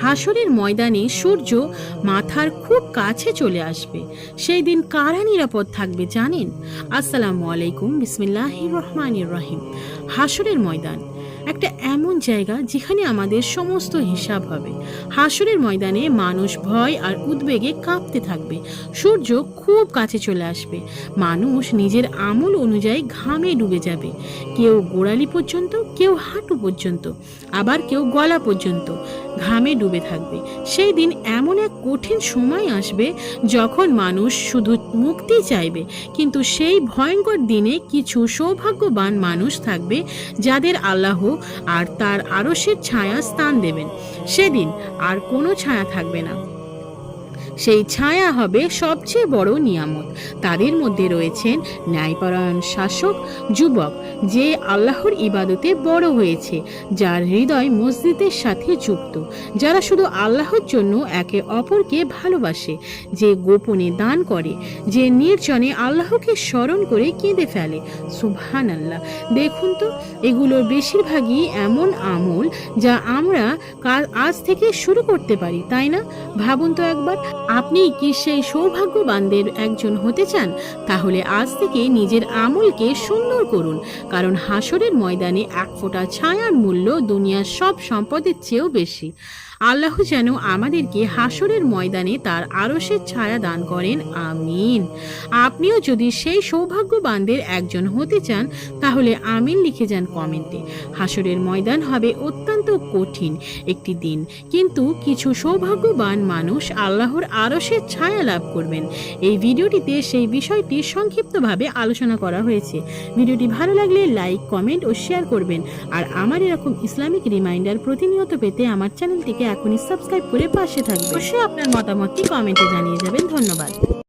হাসরের ময়দানে সূর্য মাথার খুব কাছে চলে আসবে। সেই দিন কারা নিরাপদ থাকবে জানেন? আসসালামু আলাইকুম, বিসমিল্লাহির রহমানির রহিম। হাসরের ময়দান একটা এমন জায়গা যেখানে আমাদের সমস্ত হিসাব হবে। হাসরের ময়দানে মানুষ ভয় আর উদ্বেগে কাঁপতে থাকবে। সূর্য খুব কাছে চলে আসবে। মানুষ নিজের আমল অনুযায়ী ঘামে ডুবে যাবে। কেউ গোড়ালি পর্যন্ত, কেউ হাঁটু পর্যন্ত, আবার কেউ গলা পর্যন্ত ঘামে ডুবে থাকবে। সেই দিন এমন এক কঠিন সময় আসবে যখন মানুষ শুধু মুক্তি চাইবে, কিন্তু সেই ভয়ঙ্কর দিনে কিছু সৌভাগ্যবান মানুষ থাকবে যাদের আল্লাহ আর তার আরশের ছায়া স্থান দেবেন। সেদিন আর কোনো ছায়া থাকবে না। সেই ছায়া হবে সবচেয়ে বড় নিয়ামত। তাদের মধ্যে রয়েছেন ন্যায়পরায়ণ শাসক, যুবক যে আল্লাহর ইবাদতে বড় হয়েছে, যার হৃদয় মসজিদের সাথে যুক্ত, যারা শুধু আল্লাহর জন্য একে অপরকে ভালোবাসে, যে গোপনে দান করে, যে নির্জনে আল্লাহকে স্মরণ করে কেঁদে ফেলে। সুবহানাল্লাহ। দেখুন তো, এগুলোর বেশিরভাগই এমন আমল যা আমরা আজ থেকে শুরু করতে পারি, তাই না? ভাবুন তো একবার, আপনি কি সেই সৌভাগ্যবানদের একজন হতে চান? তাহলে আজ থেকে নিজের আমলকে সুন্দর করুন, কারণ হাসরের ময়দানে এক ফোঁটা ছায়ার মূল্য দুনিয়ার সব সম্পদের চেয়েও বেশি। আল্লাহ যেন আমাদেরকে হাসরের ময়দানে তার আরশের ছায়া দান করেন, আমিন। আপনিও যদি সেই সৌভাগ্যবানদের একজন হতে চান তাহলে আমিন লিখে যান কমেন্টে। হাসরের ময়দান হবে অত্যন্ত কঠিন একটি দিন, কিন্তু কিছু সৌভাগ্যবান মানুষ আল্লাহর আরশের ছায়া লাভ করবেন। এই ভিডিওটিতে সেই বিষয়টি সংক্ষিপ্তভাবে আলোচনা করা হয়েছে। ভিডিওটি ভালো লাগলে লাইক, কমেন্ট ও শেয়ার করবেন। আর আমার এরকম ইসলামিক রিমাইন্ডার প্রতিনিয়ত পেতে আমার চ্যানেলটিকে এখনই সাবস্ক্রাইব করে পাশে থাকবেন। অবশ্যই আপনার মতামতটি কমেন্টে জানিয়ে যাবেন। ধন্যবাদ।